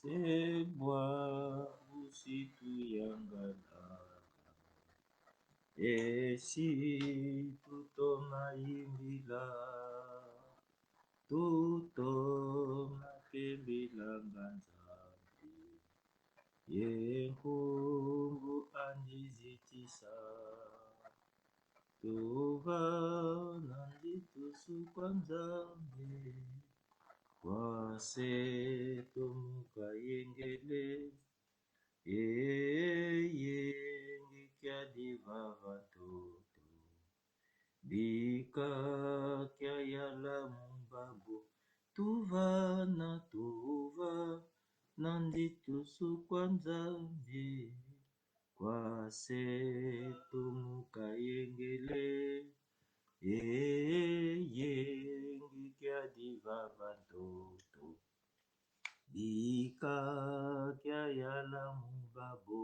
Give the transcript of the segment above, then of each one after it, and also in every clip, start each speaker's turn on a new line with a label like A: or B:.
A: sebwa busitu yangala esi tutomayimbila tutomakembilanga nzambi yenkungu andizitisa tuva nanditusu kwa nzambi kwase tomukayengele yenge kyadiva vatoto bika kyayala mumbago tuva nanditusu kwa nzambi kwase tomukayengele yenge kyadiva vatoto bika kyayala mubabo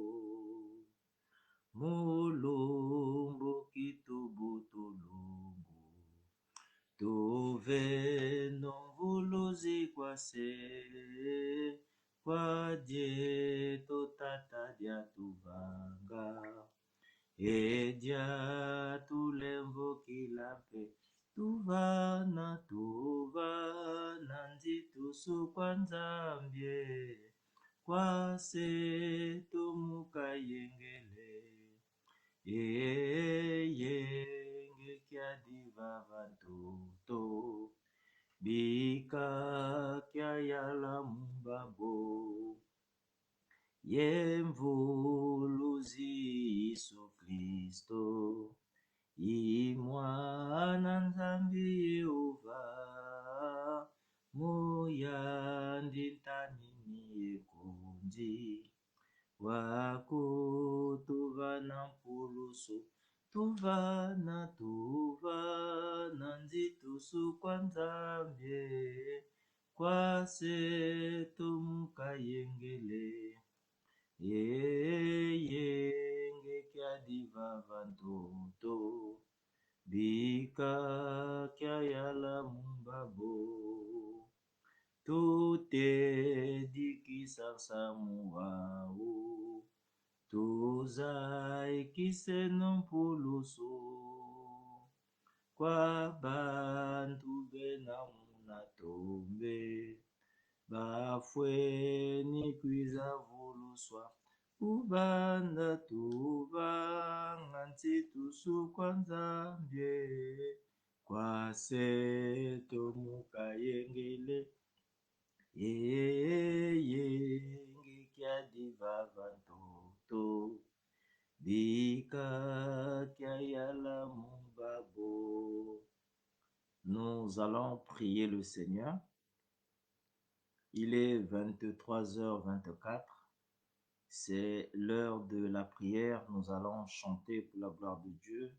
A: mulumbu kitubutulungu tuve nomvuluzi kwase kwadye totata dya tuvanga edya tulembo kilape tuva nanditusu kwa nzambye kwase tomukayengele yenge kyadiva vantoto bika kyayala mubabo yemvuluzi Yesu Kristo imwana nzambi Yehova muyandi ntanini yekunzi wako tuva na mpulusu tuva nanditusu kwa nzambye kwase tomukayengele yenge kyadiva vantoto bika kyayala mumbabo tutedikisa samuwau tuzaikise nompulusu kwa bantu benamuna tombe bafweni kwiza vuluswa ubanda tuva nantitusu kwa nzambye kwase tomukayengele yenge kyadiva vantoto bika kyayala mubabo. Nous allons prier le Seigneur. Il est 23h24. C'est l'heure de la prière. Nous allons chanter pour la gloire de Dieu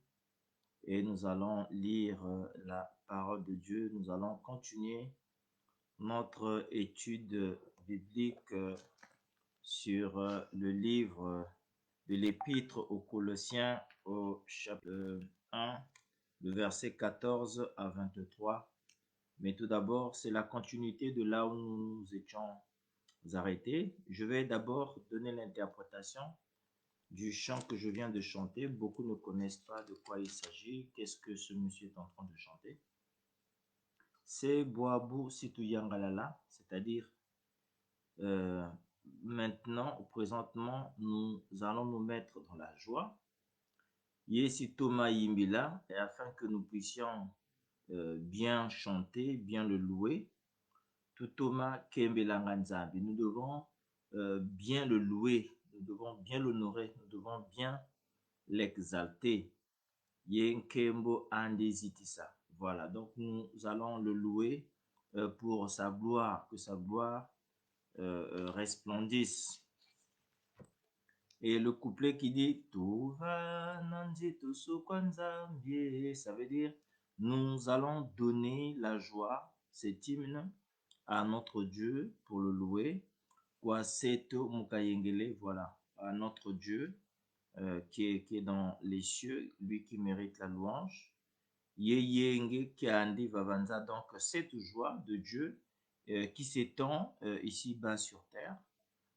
A: et nous allons lire la parole de Dieu. Nous allons continuer notre étude biblique sur le livre de l'Épître aux Colossiens au chapitre 1, le verset 14 à 23. Mais tout d'abord, c'est la continuité de là où nous nous étions arrêtés. Je vais d'abord donner l'interprétation du chant que je viens de chanter. Beaucoup ne connaissent pas de quoi il s'agit. Qu'est-ce que ce monsieur est en train de chanter? C'est Boabu Situyangalala, c'est-à-dire maintenant, présentement, nous allons nous mettre dans la joie. Yesi Thomas Yimbila, et afin que nous puissions bien chanter, bien le louer. Tutoma Kembelanga Nzambi. Nous devons bien le louer, nous devons bien l'honorer, nous devons bien l'exalter. Yenkembo Andezitisa. Voilà, donc nous allons le louer pour sa gloire, que sa gloire resplendisse. Et le couplet qui dit Tuva Nanzitusu Kwanzambie, ça veut dire nous allons donner la joie, cet hymne, à notre Dieu pour le louer. Kwaseto Mukayengele, voilà, à notre Dieu qui est dans les cieux, lui qui mérite la louange. Yeyenge Kiandi Vavanza, donc cette joie de Dieu qui s'étend ici-bas sur terre.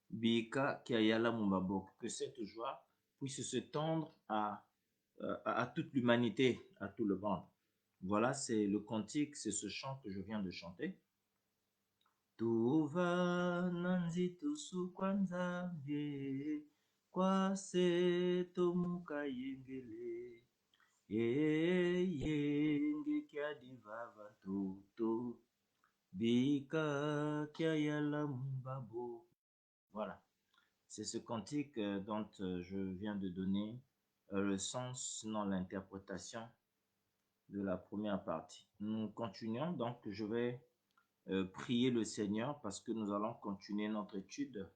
A: Bika Kiayala Mumbabok, que cette joie puisse se tendre à toute l'humanité, à tout le monde. Voilà, c'est le cantique, c'est ce chant que je viens de chanter. Tuva nanzitu su kwanza bie, kwase tomuka yengele, yenge kia divava toto, bika kia yala mbabo. Voilà, c'est ce cantique dont je viens de donner le sens, sinon l'interprétation de la première partie. Nous continuons, donc je vais prier le Seigneur parce que nous allons continuer notre étude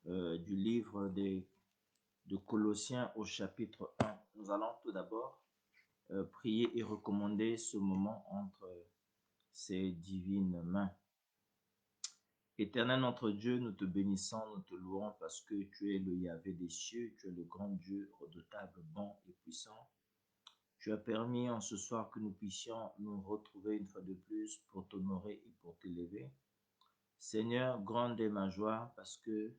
A: du livre de Colossiens au chapitre 1. Nous allons tout d'abord prier et recommander ce moment entre ses divines mains. Éternel notre Dieu, nous te bénissons, nous te louons parce que tu es le Yahvé des cieux, tu es le grand Dieu redoutable, bon et puissant. Tu as permis en ce soir que nous puissions nous retrouver une fois de plus pour t'honorer et pour t'élever. Seigneur, grande est ma joie parce que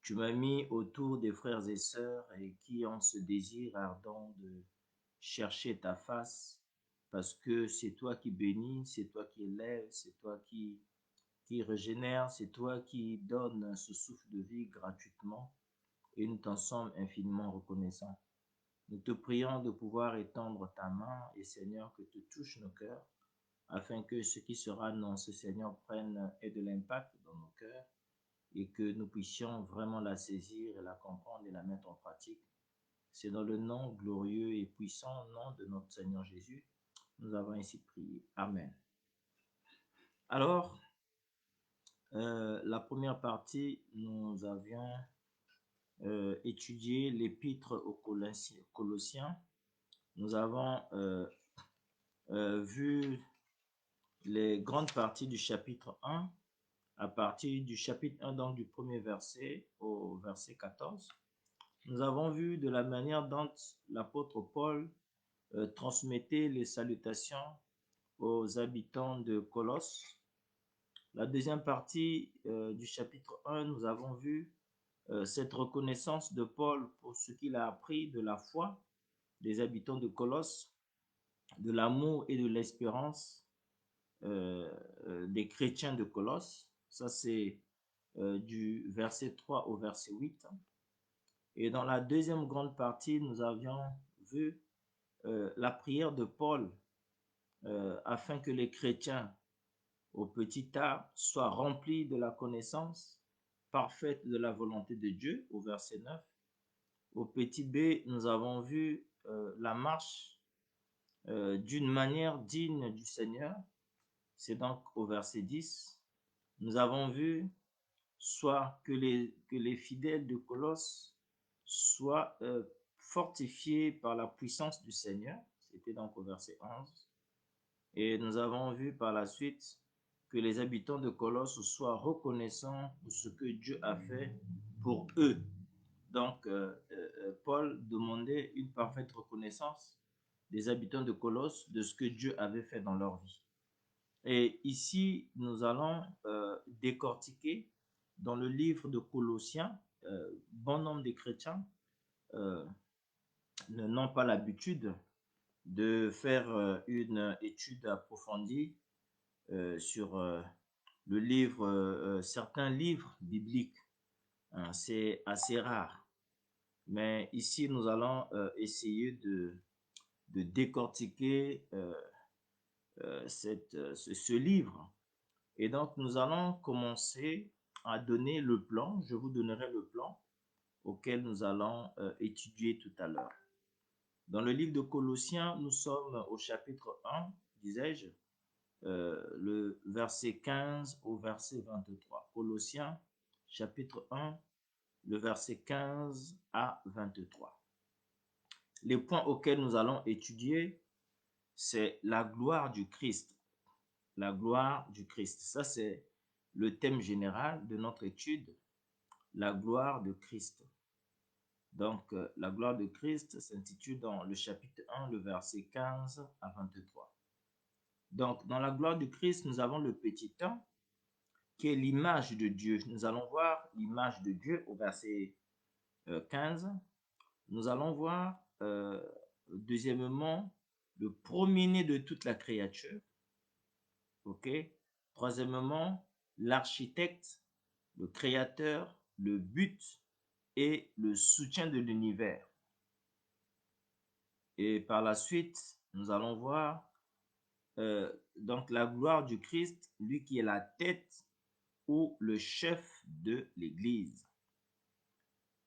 A: tu m'as mis autour des frères et sœurs et qui ont ce désir ardent de chercher ta face parce que c'est toi qui bénis, c'est toi qui élèves, c'est toi qui régénère, c'est toi qui donnes ce souffle de vie gratuitement et nous t'en sommes infiniment reconnaissants. Nous te prions de pouvoir étendre ta main et Seigneur que tu touches nos cœurs afin que ce qui sera annoncé, Seigneur, prenne et de l'impact dans nos cœurs et que nous puissions vraiment la saisir et la comprendre et la mettre en pratique. C'est dans le nom glorieux et puissant nom de notre Seigneur Jésus, nous avons ainsi prié. Amen. Alors, la première partie, nous avions étudié l'épître aux Colossiens. Nous avons vu les grandes parties du chapitre 1, à partir du chapitre 1, donc du premier verset au verset 14. Nous avons vu de la manière dont l'apôtre Paul transmettait les salutations aux habitants de Colosse. La deuxième partie du chapitre 1, nous avons vu cette reconnaissance de Paul pour ce qu'il a appris de la foi des habitants de Colosse, de l'amour et de l'espérance des chrétiens de Colosse. Ça, c'est du verset 3 au verset 8. Et dans la deuxième grande partie, nous avions vu la prière de Paul afin que les chrétiens au petit a soient remplis de la connaissance parfaite de la volonté de Dieu, au verset 9. Au petit b, nous avons vu la marche d'une manière digne du Seigneur. C'est donc au verset 10. Nous avons vu soit que les fidèles de Colosse soient fortifiés par la puissance du Seigneur. C'était donc au verset 11. Et nous avons vu par la suite que les habitants de Colosse soient reconnaissants pour ce que Dieu a fait pour eux. Donc, Paul demandait une parfaite reconnaissance des habitants de Colosse de ce que Dieu avait fait dans leur vie. Et ici, nous allons décortiquer dans le livre de Colossiens, bon nombre de chrétiens n'ont pas l'habitude de faire une étude approfondie sur le livre, certains livres bibliques. Hein, c'est assez rare. Mais ici, nous allons essayer de décortiquer ce livre. Et donc, nous allons commencer à donner le plan. Je vous donnerai le plan auquel nous allons étudier tout à l'heure. Dans le livre de Colossiens, nous sommes au chapitre 1, disais-je, le verset 15 au verset 23. Colossiens, chapitre 1, le verset 15 à 23. Les points auxquels nous allons étudier, c'est la gloire du Christ. La gloire du Christ. Ça, c'est le thème général de notre étude. La gloire de Christ. Donc, la gloire de Christ s'intitule dans le chapitre 1, le verset 15 à 23. Donc, dans la gloire du Christ, nous avons le petit 1 qui est l'image de Dieu. Nous allons voir l'image de Dieu au verset 15. Nous allons voir, deuxièmement, le premier-né de toute la créature. OK? Troisièmement, l'architecte, le créateur, le but et le soutien de l'univers. Et par la suite, nous allons voir donc la gloire du Christ, lui qui est la tête ou le chef de l'Église.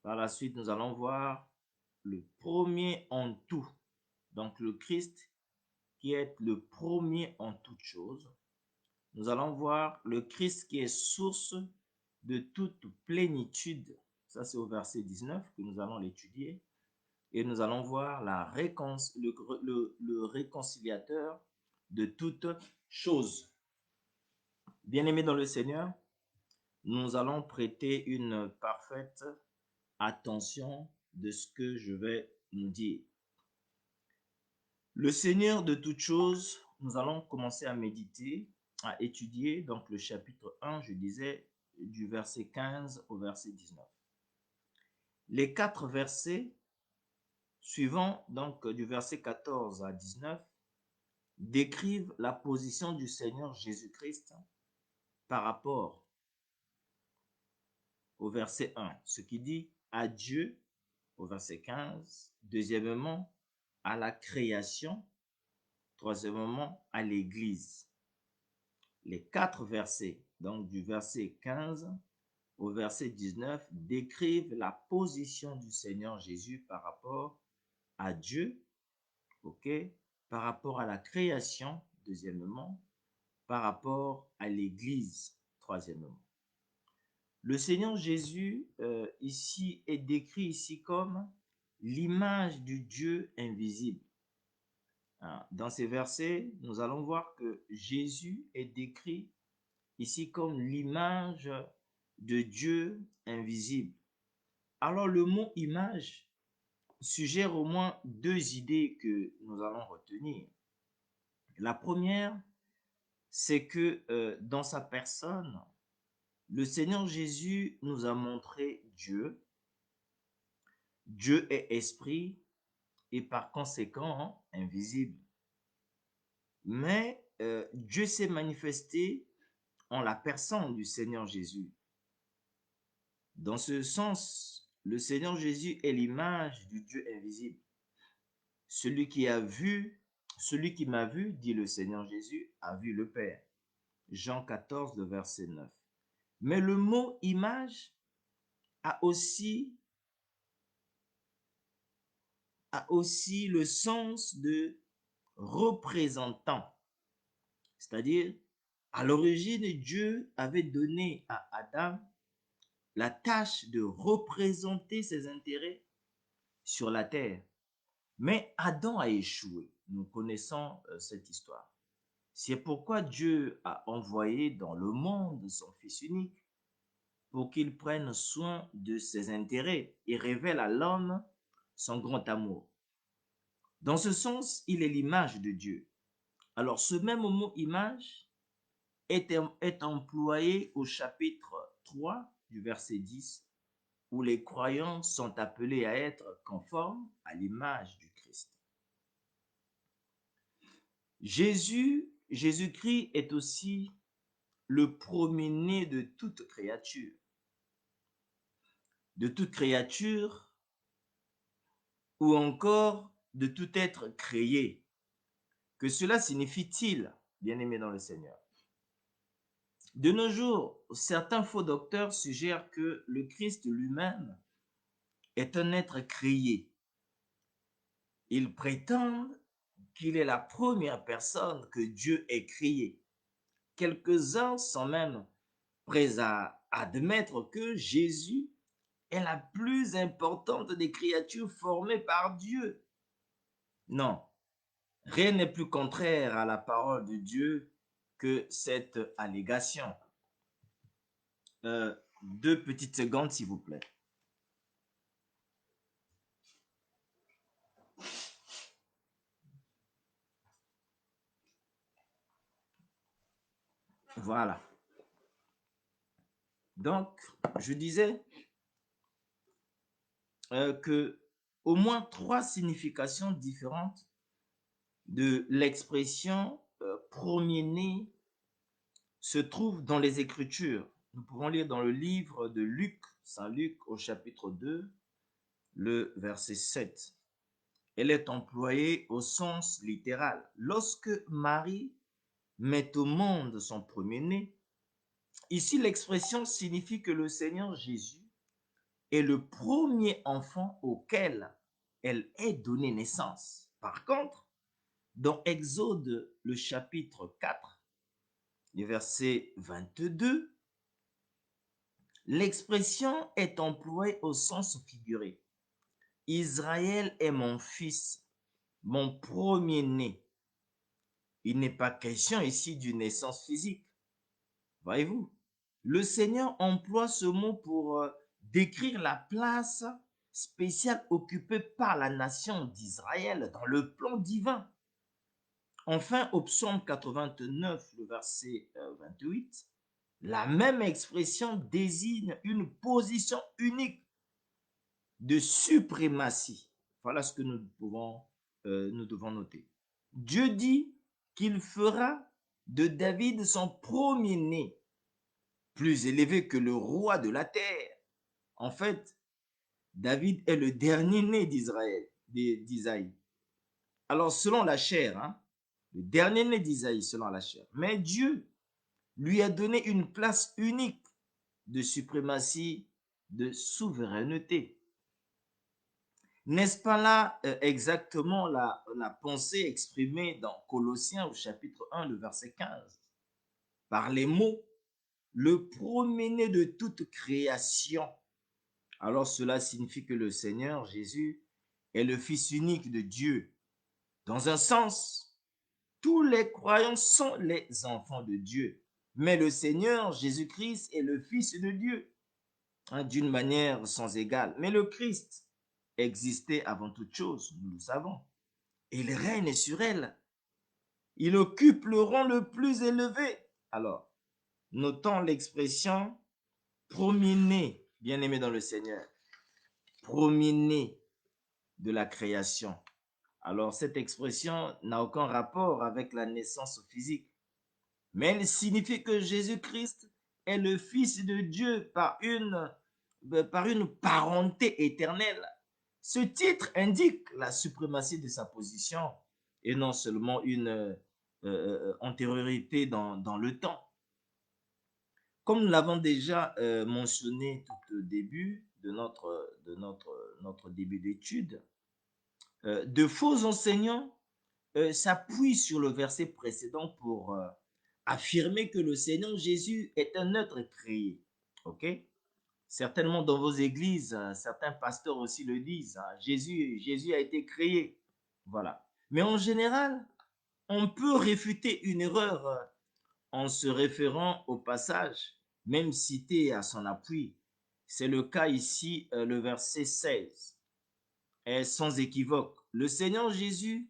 A: Par la suite, nous allons voir le premier en tout. Donc le Christ qui est le premier en toutes choses. Nous allons voir le Christ qui est source de toute plénitude. Ça, c'est au verset 19 que nous allons l'étudier. Et nous allons voir le réconciliateur de toutes choses. Bien-aimés dans le Seigneur, nous allons prêter une parfaite attention de ce que je vais nous dire. Le Seigneur de toutes choses, nous allons commencer à méditer, à étudier, donc le chapitre 1, je disais, du verset 15 au verset 19. Les 4 versets suivants, donc du verset 14 à 19, décrivent la position du Seigneur Jésus-Christ par rapport au verset 1, ce qui dit à Dieu au verset 15, deuxièmement à la création, troisièmement à l'Église. Les 4 versets, donc du verset 15 au verset 19, décrivent la position du Seigneur Jésus par rapport à Dieu, ok, par rapport à la création, deuxièmement, par rapport à l'Église, troisièmement. Le Seigneur Jésus ici est décrit ici comme l'image du Dieu invisible. Dans ces versets, nous allons voir que Jésus est décrit ici comme l'image de Dieu invisible. Alors le mot image suggère au moins 2 idées que nous allons retenir. La première, c'est que dans sa personne, le Seigneur Jésus nous a montré Dieu. Dieu est esprit et par conséquent invisible. Mais Dieu s'est manifesté en la personne du Seigneur Jésus. Dans ce sens, le Seigneur Jésus est l'image du Dieu invisible. Celui qui m'a vu, dit le Seigneur Jésus, a vu le Père. Jean 14, le verset 9. Mais le mot image a aussi le sens de représentant. C'est-à-dire, à l'origine, Dieu avait donné à Adam la tâche de représenter ses intérêts sur la terre. Mais Adam a échoué. Nous connaissons cette histoire. C'est pourquoi Dieu a envoyé dans le monde son Fils unique pour qu'il prenne soin de ses intérêts et révèle à l'homme son grand amour. Dans ce sens, il est l'image de Dieu. Alors, ce même mot image est employé au chapitre 3 du verset 10, où les croyants sont appelés à être conformes à l'image du Christ. Jésus-Christ est aussi le premier-né de toute créature. De toute créature ou encore de tout être créé. Que cela signifie-t-il, bien-aimé dans le Seigneur? De nos jours, certains faux docteurs suggèrent que le Christ lui-même est un être créé. Ils prétendent qu'il est la première personne que Dieu ait créée. Quelques-uns sont même prêts à admettre que Jésus est la plus importante des créatures formées par Dieu. Non, rien n'est plus contraire à la parole de Dieu que cette allégation. 2 petites secondes, s'il vous plaît. Voilà. Donc, je disais que au moins 3 significations différentes de l'expression premier-né se trouvent dans les Écritures. Nous pouvons lire dans le livre de Luc, Saint Luc, au chapitre 2, le verset 7. Elle est employée au sens littéral. Lorsque Marie met au monde son premier-né, ici l'expression signifie que le Seigneur Jésus est le premier enfant auquel elle est donnée naissance. Par contre, dans Exode, le chapitre 4, le verset 22, l'expression est employée au sens figuré. Israël est mon fils, mon premier-né. Il n'est pas question ici d'une naissance physique. Voyez-vous, le Seigneur emploie ce mot pour décrire la place spéciale occupée par la nation d'Israël dans le plan divin. Enfin, au psaume 89, le verset 28, la même expression désigne une position unique de suprématie. Voilà ce que nous devons noter. Dieu dit qu'il fera de David son premier-né, plus élevé que le roi de la terre. En fait, David est le dernier-né d'Isaïe. Alors, selon la chair, le dernier-né d'Isaïe, selon la chair. Mais Dieu lui a donné une place unique de suprématie, de souveraineté. N'est-ce pas là exactement la pensée exprimée dans Colossiens au chapitre 1, le verset 15? Par les mots, le premier-né de toute création. Alors cela signifie que le Seigneur Jésus est le Fils unique de Dieu. Dans un sens, tous les croyants sont les enfants de Dieu. Mais le Seigneur Jésus-Christ est le Fils de Dieu, d'une manière sans égale. Mais le Christ existait avant toute chose, nous le savons. Et il règne sur elle. Il occupe le rang le plus élevé. Alors, notons l'expression premier-né, bien-aimé dans le Seigneur. Premier-né de la création. Alors, cette expression n'a aucun rapport avec la naissance physique, mais elle signifie que Jésus-Christ est le Fils de Dieu par une parenté éternelle. Ce titre indique la suprématie de sa position et non seulement une antériorité dans le temps. Comme nous l'avons déjà mentionné tout au début de notre début d'étude, de faux enseignants s'appuient sur le verset précédent pour affirmer que le Seigneur Jésus est un être créé. OK? Certainement dans vos églises, certains pasteurs aussi le disent. Jésus a été créé. Voilà. Mais en général, on peut réfuter une erreur en se référant au passage, même cité à son appui. C'est le cas ici, le verset 16 est sans équivoque. Le Seigneur Jésus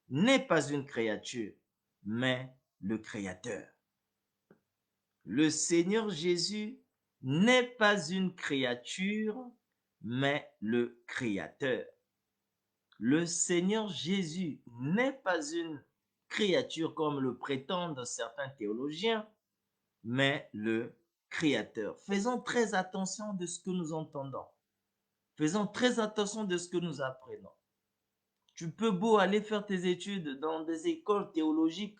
A: n'est pas une créature, mais le Créateur. Le Seigneur Jésus n'est pas une créature, mais le Créateur. Le Seigneur Jésus n'est pas une créature comme le prétendent certains théologiens, mais le Créateur. Faisons très attention de ce que nous entendons. Faisons très attention de ce que nous apprenons. Tu peux beau aller faire tes études dans des écoles théologiques,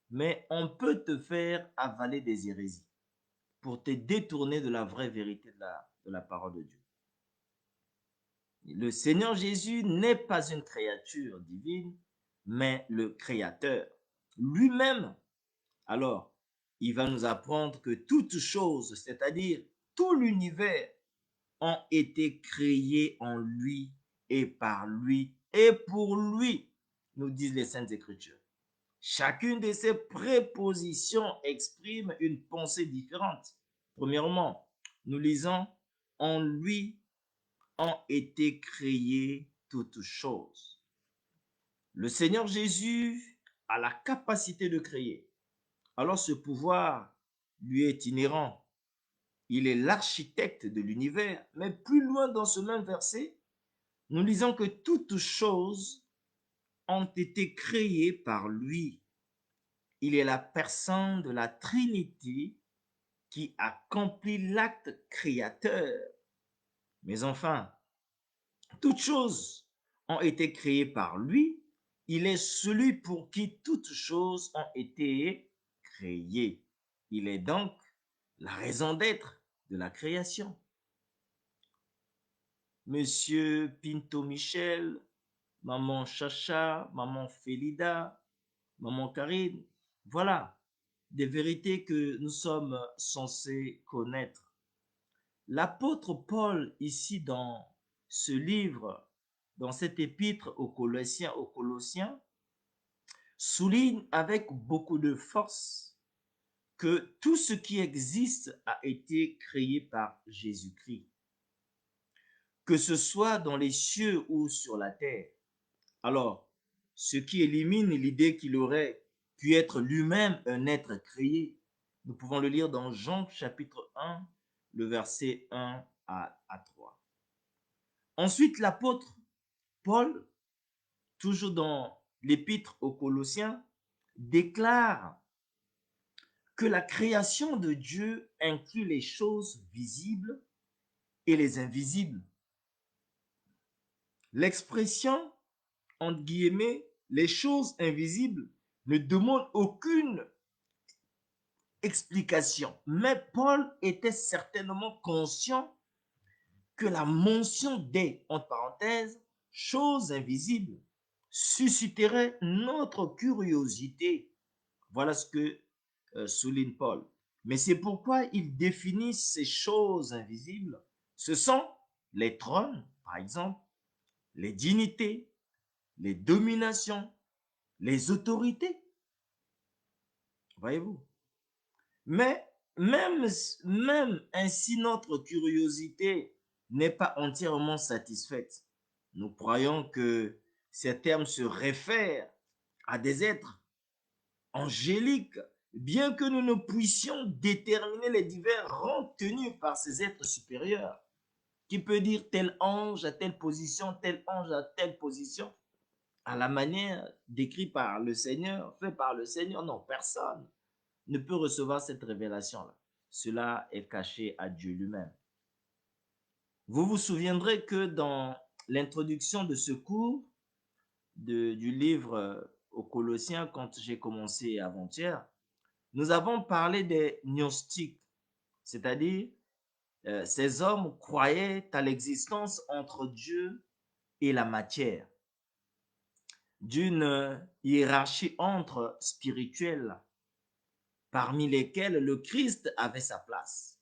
A: mais on peut te faire avaler des hérésies pour te détourner de la vraie vérité de la parole de Dieu. Le Seigneur Jésus n'est pas une créature divine, mais le Créateur lui-même. Alors, il va nous apprendre que toutes choses, c'est-à-dire tout l'univers, ont été créées en lui et par lui et pour lui, nous disent les Saintes Écritures. Chacune de ces prépositions exprime une pensée différente. Premièrement, nous lisons en lui ont été créées toutes choses. Le Seigneur Jésus a la capacité de créer. Alors ce pouvoir lui est inhérent. Il est l'architecte de l'univers. Mais plus loin dans ce même verset, nous lisons que toutes choses ont été créées par lui. Il est la personne de la Trinité qui accomplit l'acte créateur. Mais enfin, toutes choses ont été créées par lui. Il est celui pour qui toutes choses ont été créées. Il est donc la raison d'être de la création. Monsieur Pinto Michel, maman Chacha, maman Félida, maman Karine, voilà des vérités que nous sommes censés connaître. L'apôtre Paul, ici dans ce livre, dans cette épître aux Colossiens, souligne avec beaucoup de force que tout ce qui existe a été créé par Jésus-Christ, que ce soit dans les cieux ou sur la terre. Alors, ce qui élimine l'idée qu'il aurait pu être lui-même un être créé. Nous pouvons le lire dans Jean chapitre 1, le verset 1 à 3. Ensuite, l'apôtre Paul, toujours dans l'épître aux Colossiens, déclare que la création de Dieu inclut les choses visibles et les invisibles. L'expression, entre guillemets, les choses invisibles ne demande aucune explication. Mais Paul était certainement conscient que la mention des, entre parenthèses, choses invisibles susciterait notre curiosité. Voilà ce que souligne Paul. Mais c'est pourquoi il définit ces choses invisibles. Ce sont les trônes, par exemple, les dignités, les dominations, les autorités. Voyez-vous? Mais même ainsi, notre curiosité n'est pas entièrement satisfaite. Nous croyons que ces termes se réfèrent à des êtres angéliques, bien que nous ne puissions déterminer les divers rangs tenus par ces êtres supérieurs. Qui peut dire tel ange à telle position, tel ange à telle position, à la manière décrite par le Seigneur, fait par le Seigneur? Non, personne ne peut recevoir cette révélation-là. Cela est caché à Dieu lui-même. Vous vous souviendrez que dans l'introduction de ce cours du livre aux Colossiens, quand j'ai commencé avant-hier, nous avons parlé des gnostiques, c'est-à-dire ces hommes croyaient à l'existence entre Dieu et la matière, d'une hiérarchie entre spirituelle, parmi lesquelles le Christ avait sa place.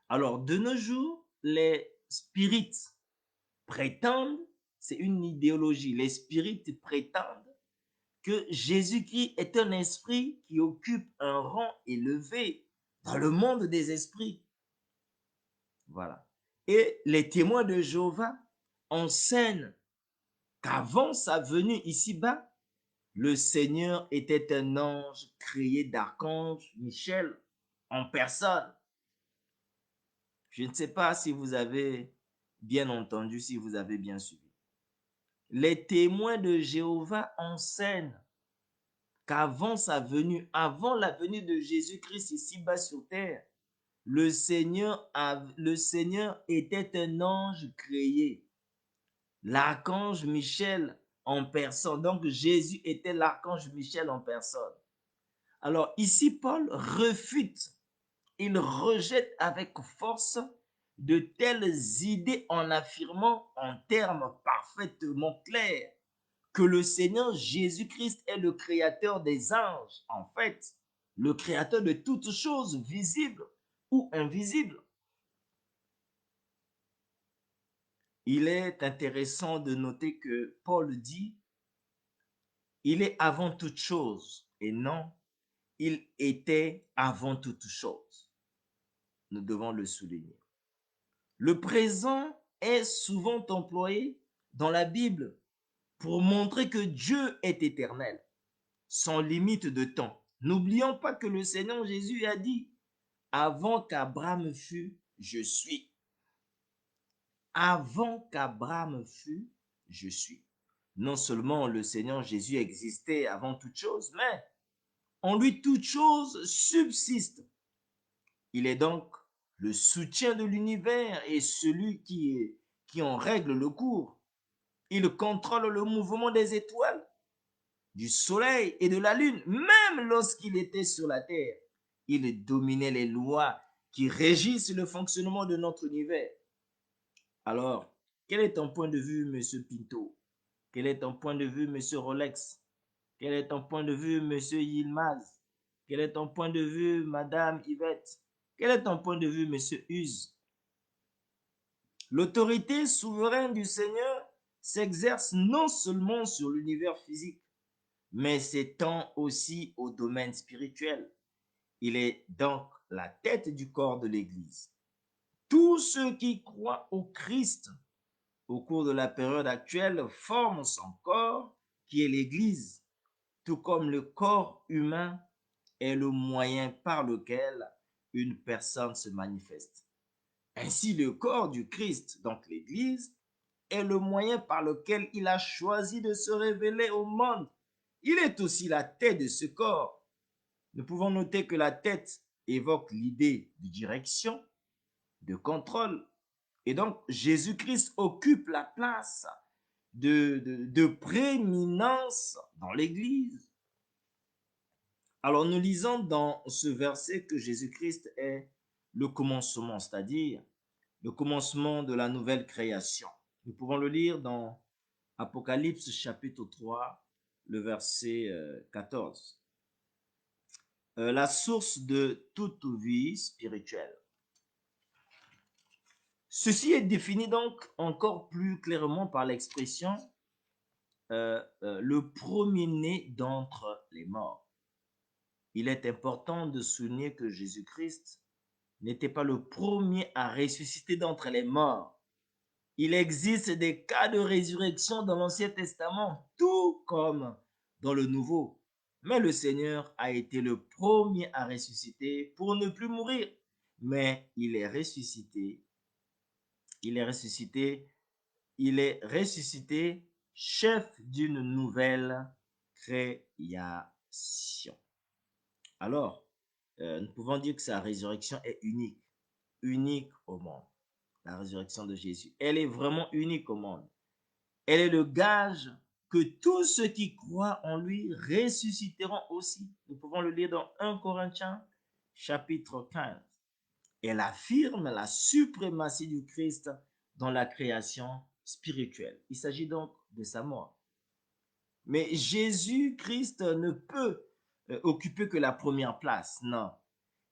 A: Alors, de nos jours, les spirites prétendent, c'est une idéologie, les spirites prétendent que Jésus-Christ est un esprit qui occupe un rang élevé dans le monde des esprits. Voilà. Et les témoins de Jéhovah enseignent qu'avant sa venue ici-bas, le Seigneur était un ange créé d'archange Michel en personne. Je ne sais pas si vous avez bien entendu, si vous avez bien suivi. Les témoins de Jéhovah enseignent qu'avant sa venue, avant la venue de Jésus-Christ ici-bas sur terre, le Seigneur était un ange créé, l'archange Michel en personne. Donc Jésus était l'archange Michel en personne. Alors ici, Paul refute, il rejette avec force de telles idées en affirmant en termes parfaitement clairs que le Seigneur Jésus-Christ est le créateur des anges, en fait, le créateur de toutes choses visibles ou invisibles. Il est intéressant de noter que Paul dit, il est avant toute chose, et non, il était avant toute chose. Nous devons le souligner. Le présent est souvent employé dans la Bible pour montrer que Dieu est éternel, sans limite de temps. N'oublions pas que le Seigneur Jésus a dit, Avant qu'Abraham fût, je suis. Avant qu'Abraham fût, je suis. Non seulement le Seigneur Jésus existait avant toute chose, mais en lui toute chose subsiste. Il est donc le soutien de l'univers et celui qui en règle le cours. Il contrôle le mouvement des étoiles, du soleil et de la lune, même lorsqu'il était sur la terre. Il dominait les lois qui régissent le fonctionnement de notre univers. Alors, quel est ton point de vue, Monsieur Pinto? Quel est ton point de vue, Monsieur Rolex? Quel est ton point de vue, Monsieur Yilmaz? Quel est ton point de vue, Madame Yvette? Quel est ton point de vue, Monsieur Hughes? L'autorité souveraine du Seigneur s'exerce non seulement sur l'univers physique, mais s'étend aussi au domaine spirituel. Il est donc la tête du corps de l'Église. Tous ceux qui croient au Christ au cours de la période actuelle forment son corps qui est l'Église, tout comme le corps humain est le moyen par lequel une personne se manifeste. Ainsi, le corps du Christ, donc l'Église, est le moyen par lequel il a choisi de se révéler au monde. Il est aussi la tête de ce corps. Nous pouvons noter que la tête évoque l'idée de direction, de contrôle. Et donc, Jésus-Christ occupe la place de prééminence dans l'Église. Alors, nous lisons dans ce verset que Jésus-Christ est le commencement, c'est-à-dire le commencement de la nouvelle création. Nous pouvons le lire dans Apocalypse chapitre 3, le verset 14. La source de toute vie spirituelle. Ceci est défini donc encore plus clairement par l'expression le premier-né d'entre les morts. Il est important de souligner que Jésus-Christ n'était pas le premier à ressusciter d'entre les morts. Il existe des cas de résurrection dans l'Ancien Testament, tout comme dans le Nouveau. Mais le Seigneur a été le premier à ressusciter pour ne plus mourir. Mais il est ressuscité, chef d'une nouvelle création. Alors, nous pouvons dire que sa résurrection est unique au monde. La résurrection de Jésus, elle est vraiment unique au monde. Elle est le gage que tous ceux qui croient en lui ressusciteront aussi. Nous pouvons le lire dans 1 Corinthiens chapitre 15. Elle affirme la suprématie du Christ dans la création spirituelle. Il s'agit donc de sa mort. Mais Jésus-Christ ne peut occuper que la première place. Non.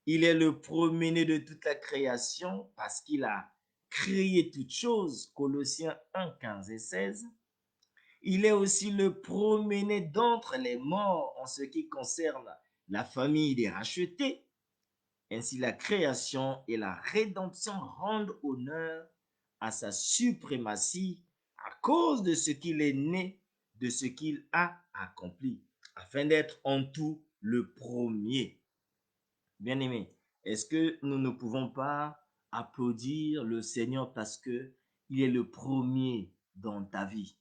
A: Il est le premier-né de toute la création parce qu'il a créé toutes choses. Colossiens 1, 15 et 16. Il est aussi le premier-né d'entre les morts en ce qui concerne la famille des rachetés. Ainsi, la création et la rédemption rendent honneur à sa suprématie à cause de ce qu'il est né, de ce qu'il a accompli, afin d'être en tout le premier. Bien-aimés, est-ce que nous ne pouvons pas applaudir le Seigneur parce que il est le premier dans ta vie?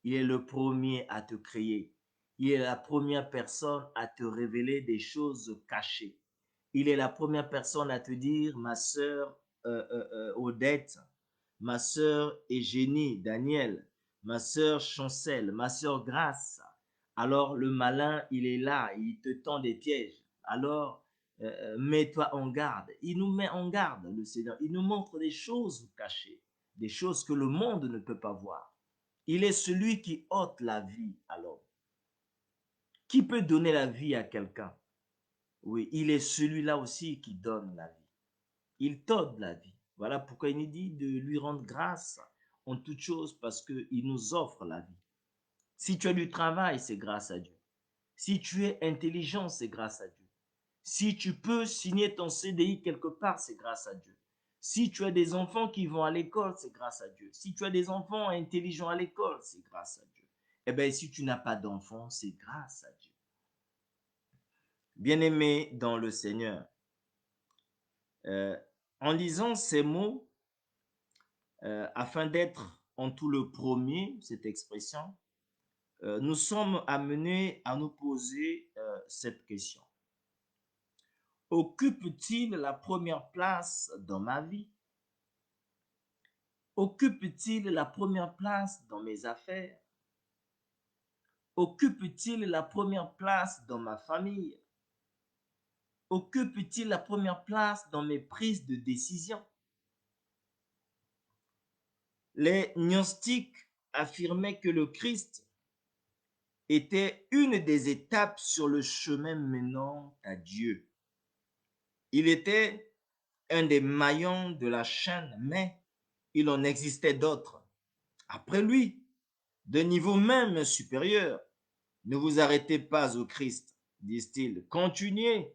A: Il est le premier à te créer. Il est la première personne à te révéler des choses cachées. Il est la première personne à te dire, ma sœur Odette, ma sœur Eugénie, Daniel, ma sœur Chancel, ma sœur Grace. Alors le malin, il est là, il te tend des pièges. Alors mets-toi en garde. Il nous met en garde, le Seigneur. Il nous montre des choses cachées, des choses que le monde ne peut pas voir. Il est celui qui ôte la vie à l'homme. Qui peut donner la vie à quelqu'un? Oui, il est celui-là aussi qui donne la vie. Il t'ôte la vie. Voilà pourquoi il nous dit de lui rendre grâce en toutes choses parce qu'il nous offre la vie. Si tu as du travail, c'est grâce à Dieu. Si tu es intelligent, c'est grâce à Dieu. Si tu peux signer ton CDI quelque part, c'est grâce à Dieu. Si tu as des enfants qui vont à l'école, c'est grâce à Dieu. Si tu as des enfants intelligents à l'école, c'est grâce à Dieu. Eh bien, si tu n'as pas d'enfants, c'est grâce à Dieu. Bien-aimé dans le Seigneur, Euh, en lisant ces mots, afin d'être en tout le premier, cette expression, nous sommes amenés à nous poser cette question. Occupe-t-il la première place dans ma vie? Occupe-t-il la première place dans mes affaires? Occupe-t-il la première place dans ma famille? Occupe-t-il la première place dans mes prises de décision? Les gnostiques affirmaient que le Christ était une des étapes sur le chemin menant à Dieu. Il était un des maillons de la chaîne, mais il en existait d'autres. Après lui, de niveau même supérieur. Ne vous arrêtez pas au Christ, disent-ils. Continuez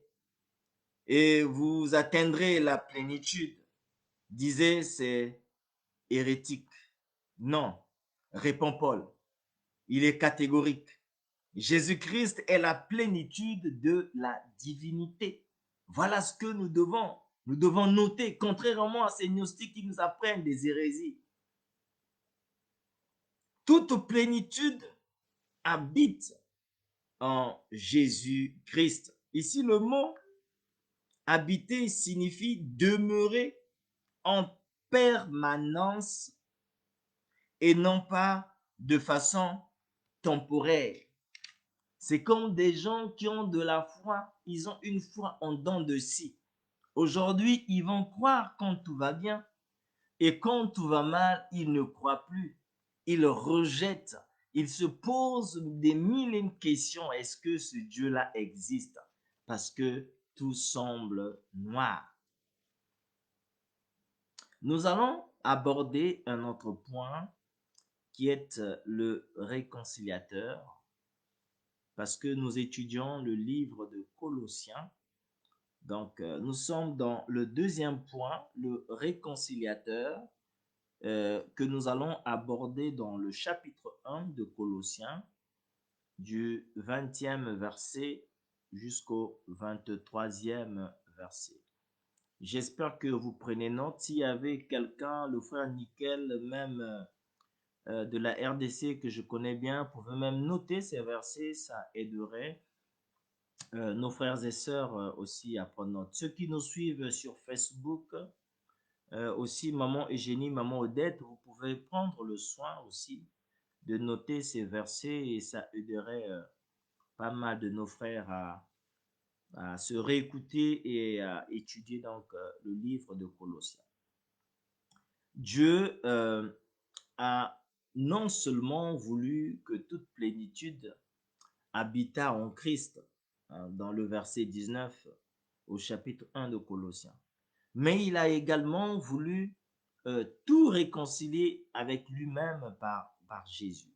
A: et vous atteindrez la plénitude. Disait ces hérétiques. Non, répond Paul. Il est catégorique. Jésus-Christ est la plénitude de la divinité. Voilà ce que nous devons noter, contrairement à ces gnostiques qui nous apprennent des hérésies. Toute plénitude habite en Jésus-Christ. Ici, le mot habiter signifie demeurer en permanence et non pas de façon temporaire. C'est comme des gens qui ont de la foi, ils ont une foi en dents de scie. Aujourd'hui, ils vont croire quand tout va bien et quand tout va mal, ils ne croient plus. Ils rejettent, ils se posent des mille et une questions. Est-ce que ce Dieu-là existe? Parce que tout semble noir. Nous allons aborder un autre point qui est le réconciliateur, parce que nous étudions le livre de Colossiens. Donc, nous sommes dans le deuxième point, le réconciliateur, que nous allons aborder dans le chapitre 1 de Colossiens, du 20e verset jusqu'au 23e verset. J'espère que vous prenez note. S'il y avait quelqu'un, le frère Nickel, même de la RDC que je connais bien, pouvait même noter ces versets, ça aiderait nos frères et sœurs aussi à prendre note. Ceux qui nous suivent sur Facebook, aussi Maman Eugénie, Maman Odette, vous pouvez prendre le soin aussi de noter ces versets et ça aiderait pas mal de nos frères à se réécouter et à étudier donc le livre de Colossiens. Dieu a non seulement voulu que toute plénitude habita en Christ, hein, dans le verset 19 au chapitre 1 de Colossiens, mais il a également voulu tout réconcilier avec lui-même par Jésus.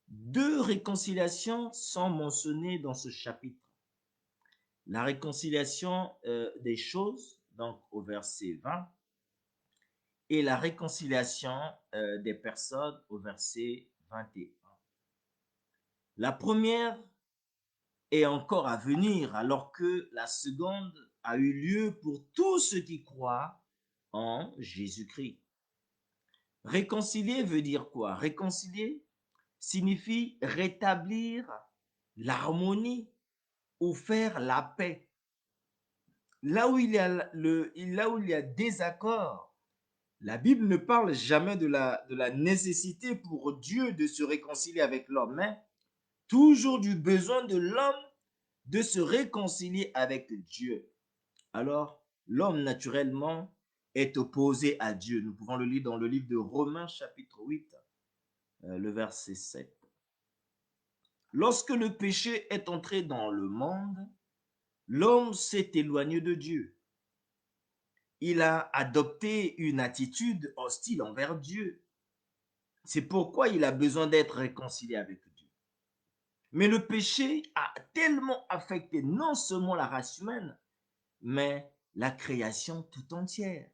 A: Deux réconciliations sont mentionnées dans ce chapitre. La réconciliation des choses, donc au verset 20, et la réconciliation des personnes au verset 21. La première est encore à venir, alors que la seconde a eu lieu pour tous ceux qui croient en Jésus-Christ. Réconcilier veut dire quoi? Réconcilier signifie rétablir l'harmonie ou faire la paix. Là où il y a désaccord, la Bible ne parle jamais de la nécessité pour Dieu de se réconcilier avec l'homme, mais toujours du besoin de l'homme de se réconcilier avec Dieu. Alors, l'homme naturellement est opposé à Dieu. Nous pouvons le lire dans le livre de Romains chapitre 8, le verset 7. Lorsque le péché est entré dans le monde, l'homme s'est éloigné de Dieu. Il a adopté une attitude hostile envers Dieu. C'est pourquoi il a besoin d'être réconcilié avec Dieu. Mais le péché a tellement affecté non seulement la race humaine, mais la création tout entière.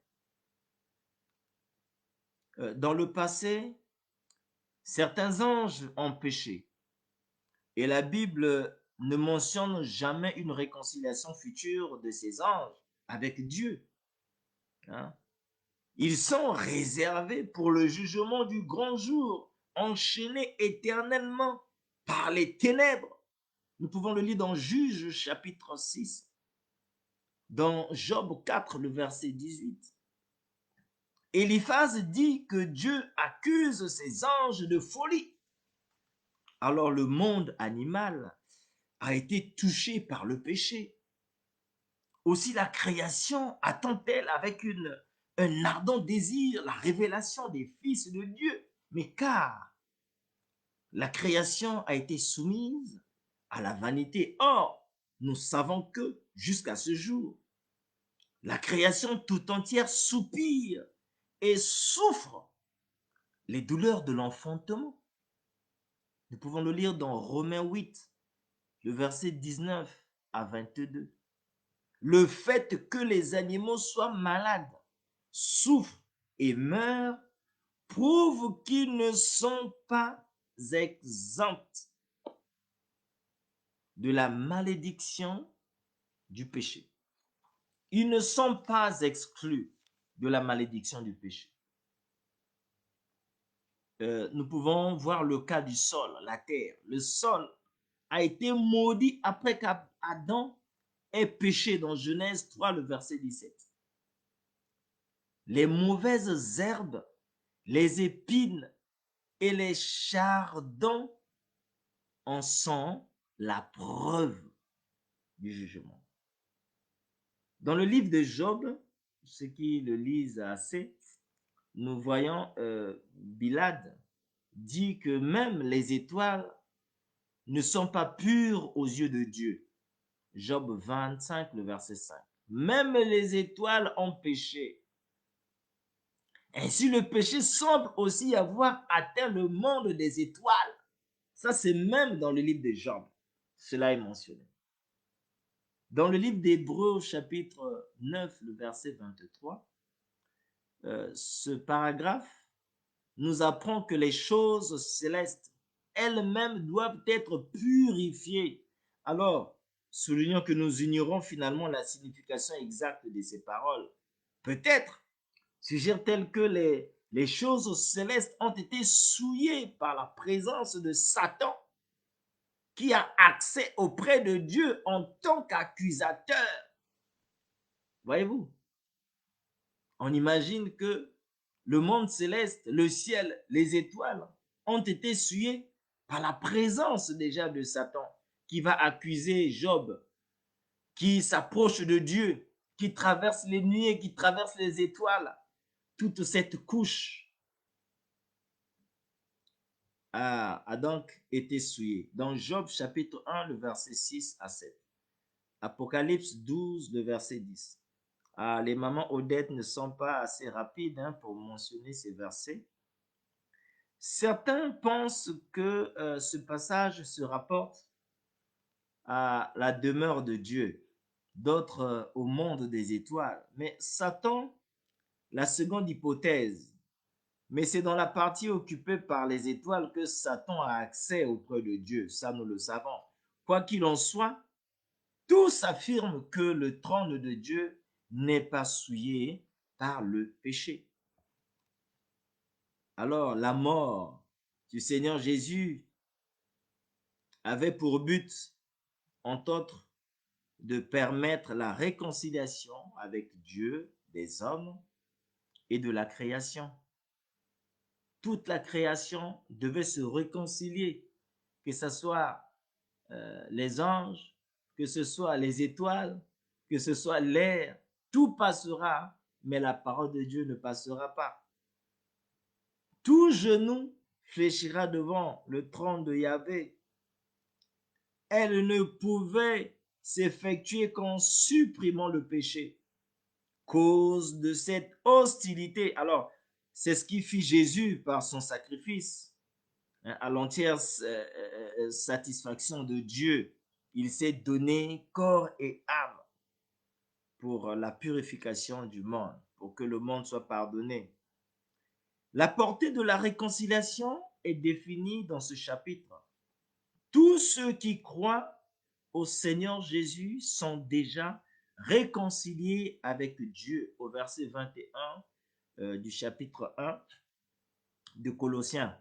A: Dans le passé, certains anges ont péché et la Bible ne mentionne jamais une réconciliation future de ces anges avec Dieu. Hein. Ils sont réservés pour le jugement du grand jour, enchaînés éternellement par les ténèbres. Nous pouvons le lire dans Juge chapitre 6, dans Job 4, le verset 18. Eliphaz dit que Dieu accuse ses anges de folie. Alors le monde animal a été touché par le péché. Aussi la création attend-elle avec un ardent désir la révélation des fils de Dieu. Mais car la création a été soumise à la vanité. Or, nous savons que jusqu'à ce jour, la création tout entière soupire et souffre les douleurs de l'enfantement. Nous pouvons le lire dans Romains 8, le verset 19 à 22. Le fait que les animaux soient malades, souffrent et meurent prouve qu'ils ne sont pas exempts de la malédiction du péché. Ils ne sont pas exclus de la malédiction du péché. Nous pouvons voir le cas du sol, la terre. Le sol a été maudit après qu'Adam ait péché dans Genèse 3, le verset 17. Les mauvaises herbes, les épines et les chardons en sont la preuve du jugement. Dans le livre de Job, ceux qui le lisent assez, nous voyons Bilad dit que même les étoiles ne sont pas pures aux yeux de Dieu. Job 25, le verset 5. Même les étoiles ont péché. Ainsi, le péché semble aussi avoir atteint le monde des étoiles. Ça, c'est même dans le livre de Job. Cela est mentionné. Dans le livre d'Hébreux, chapitre 9, le verset 23, ce paragraphe nous apprend que les choses célestes elles-mêmes doivent être purifiées. Alors, soulignons que nous ignorons finalement la signification exacte de ces paroles. Peut-être suggère-t-elle que les choses célestes ont été souillées par la présence de Satan, qui a accès auprès de Dieu en tant qu'accusateur. Voyez-vous, on imagine que le monde céleste, le ciel, les étoiles ont été souillés par la présence déjà de Satan, qui va accuser Job, qui s'approche de Dieu, qui traverse les nuées, qui traverse les étoiles. Toute cette couche a donc été souillée. Dans Job chapitre 1, le verset 6 à 7. Apocalypse 12, le verset 10. Les mamans Odette ne sont pas assez rapides pour mentionner ces versets. Certains pensent que ce passage se rapporte à la demeure de Dieu, d'autres au monde des étoiles. Mais Satan, la seconde hypothèse, mais c'est dans la partie occupée par les étoiles que Satan a accès auprès de Dieu, ça nous le savons. Quoi qu'il en soit, tous affirment que le trône de Dieu n'est pas souillé par le péché. Alors, la mort du Seigneur Jésus avait pour but, entre autres, de permettre la réconciliation avec Dieu, des hommes et de la création. Toute la création devait se réconcilier, que ce soit les anges, que ce soit les étoiles, que ce soit l'air, tout passera, mais la parole de Dieu ne passera pas. Tout genou fléchira devant le trône de Yahvé. Elle ne pouvait s'effectuer qu'en supprimant le péché. Cause de cette hostilité. Alors, c'est ce qui fit Jésus par son sacrifice. À l'entière satisfaction de Dieu, il s'est donné corps et âme pour la purification du monde, pour que le monde soit pardonné. La portée de la réconciliation est définie dans ce chapitre. Tous ceux qui croient au Seigneur Jésus sont déjà réconciliés avec Dieu, au verset 21 du chapitre 1 de Colossiens.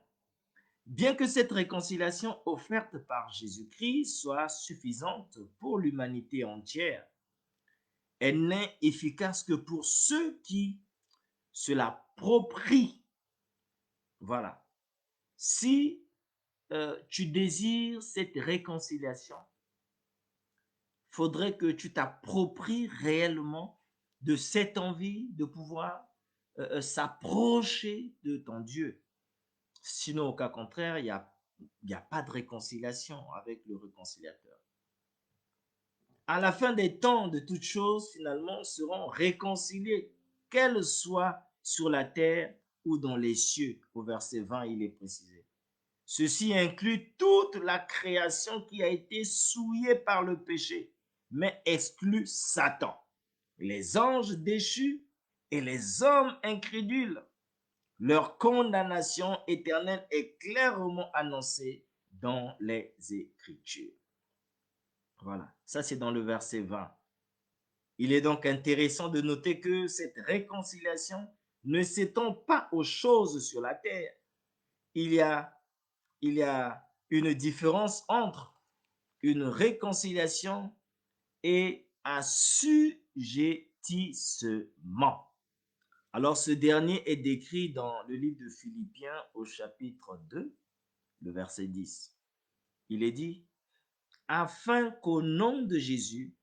A: Bien que cette réconciliation offerte par Jésus-Christ soit suffisante pour l'humanité entière, elle n'est efficace que pour ceux qui se l'approprient. Voilà. Si tu désires cette réconciliation, il faudrait que tu t'appropries réellement de cette envie de pouvoir s'approcher de ton Dieu. Sinon, au cas contraire, il n'y a pas de réconciliation avec le réconciliateur. À la fin des temps, de toutes choses, finalement, seront réconciliées, qu'elles soient sur la terre ou dans les cieux. Au verset 20, il est précisé. Ceci inclut toute la création qui a été souillée par le péché, mais exclut Satan, les anges déchus et les hommes incrédules. Leur condamnation éternelle est clairement annoncée dans les Écritures. Voilà, ça c'est dans le verset 20. Il est donc intéressant de noter que cette réconciliation ne s'étend pas aux choses sur la terre. Il y a une différence entre une réconciliation et un assujettissement. Alors, ce dernier est décrit dans le livre de Philippiens au chapitre 2, le verset 10. Il est dit, afin qu'au nom de Jésus,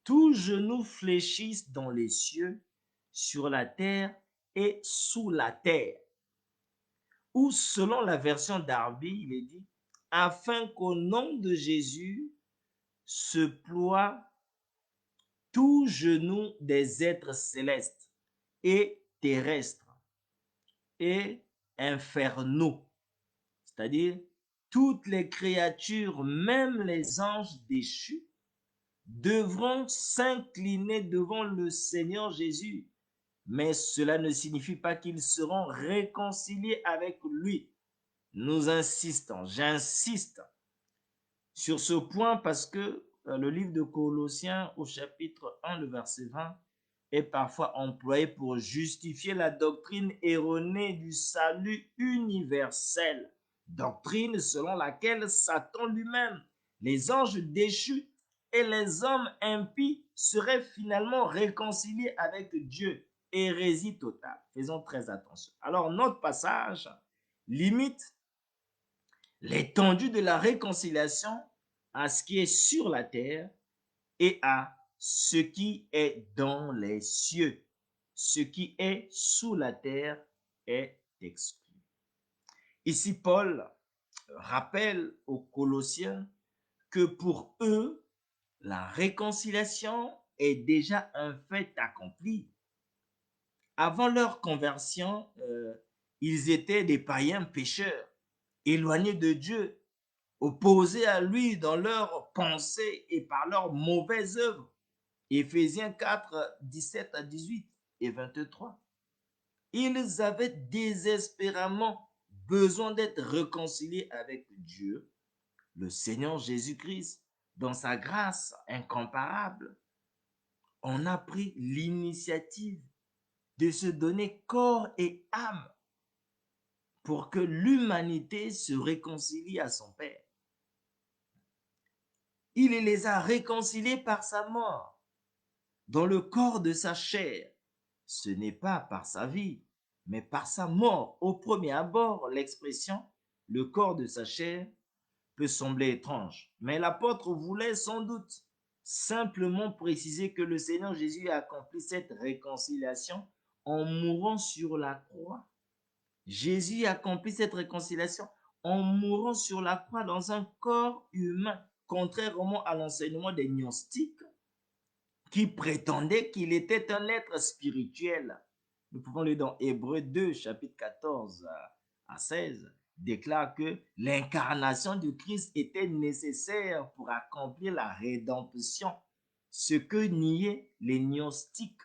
A: tout genou fléchisse dans les cieux, sur la terre et sous la terre. Ou selon la version Darby, il est dit, afin qu'au nom de Jésus se ploie tout genou des êtres célestes et terrestres et infernaux, c'est-à-dire toutes les créatures, même les anges déchus, devront s'incliner devant le Seigneur Jésus. Mais cela ne signifie pas qu'ils seront réconciliés avec lui. Nous insistons, j'insiste sur ce point parce que le livre de Colossiens au chapitre 1, le verset 20, est parfois employé pour justifier la doctrine erronée du salut universel, doctrine selon laquelle Satan lui-même, les anges déchus et les hommes impies seraient finalement réconciliés avec Dieu. Hérésie totale. Faisons très attention. Alors, notre passage limite l'étendue de la réconciliation à ce qui est sur la terre et à ce qui est dans les cieux. Ce qui est sous la terre est exclu. Ici, Paul rappelle aux Colossiens que pour eux, la réconciliation est déjà un fait accompli. Avant leur conversion, ils étaient des païens pécheurs, éloignés de Dieu, opposés à lui dans leurs pensées et par leurs mauvaises œuvres. Éphésiens 4, 17 à 18 et 23. Ils avaient désespérément besoin d'être réconciliés avec Dieu, le Seigneur Jésus-Christ, dans sa grâce incomparable. On a pris l'initiative de se donner corps et âme pour que l'humanité se réconcilie à son Père. Il les a réconciliés par sa mort, dans le corps de sa chair. Ce n'est pas par sa vie, mais par sa mort. Au premier abord, l'expression « le corps de sa chair » peut sembler étrange, mais l'apôtre voulait sans doute simplement préciser que le Seigneur Jésus a accompli cette réconciliation en mourant sur la croix. Jésus a accompli cette réconciliation en mourant sur la croix dans un corps humain, contrairement à l'enseignement des gnostiques qui prétendaient qu'il était un être spirituel. Nous pouvons lire dans Hébreux 2, chapitre 14 à 16, déclare que l'incarnation du Christ était nécessaire pour accomplir la rédemption, ce que niaient les gnostiques.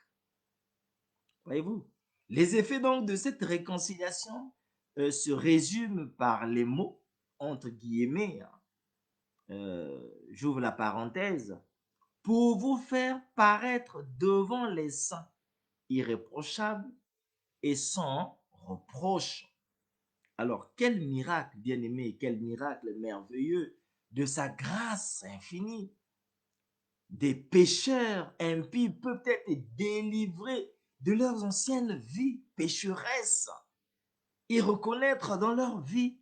A: Voyez-vous, les effets donc de cette réconciliation se résument par les mots, entre guillemets, j'ouvre la parenthèse, pour vous faire paraître devant les saints irréprochables et sans reproche. Alors, quel miracle, bien-aimé, quel miracle merveilleux de sa grâce infinie. Des pécheurs impies peuvent être délivrés de leurs anciennes vies pécheresses et reconnaître dans leur vie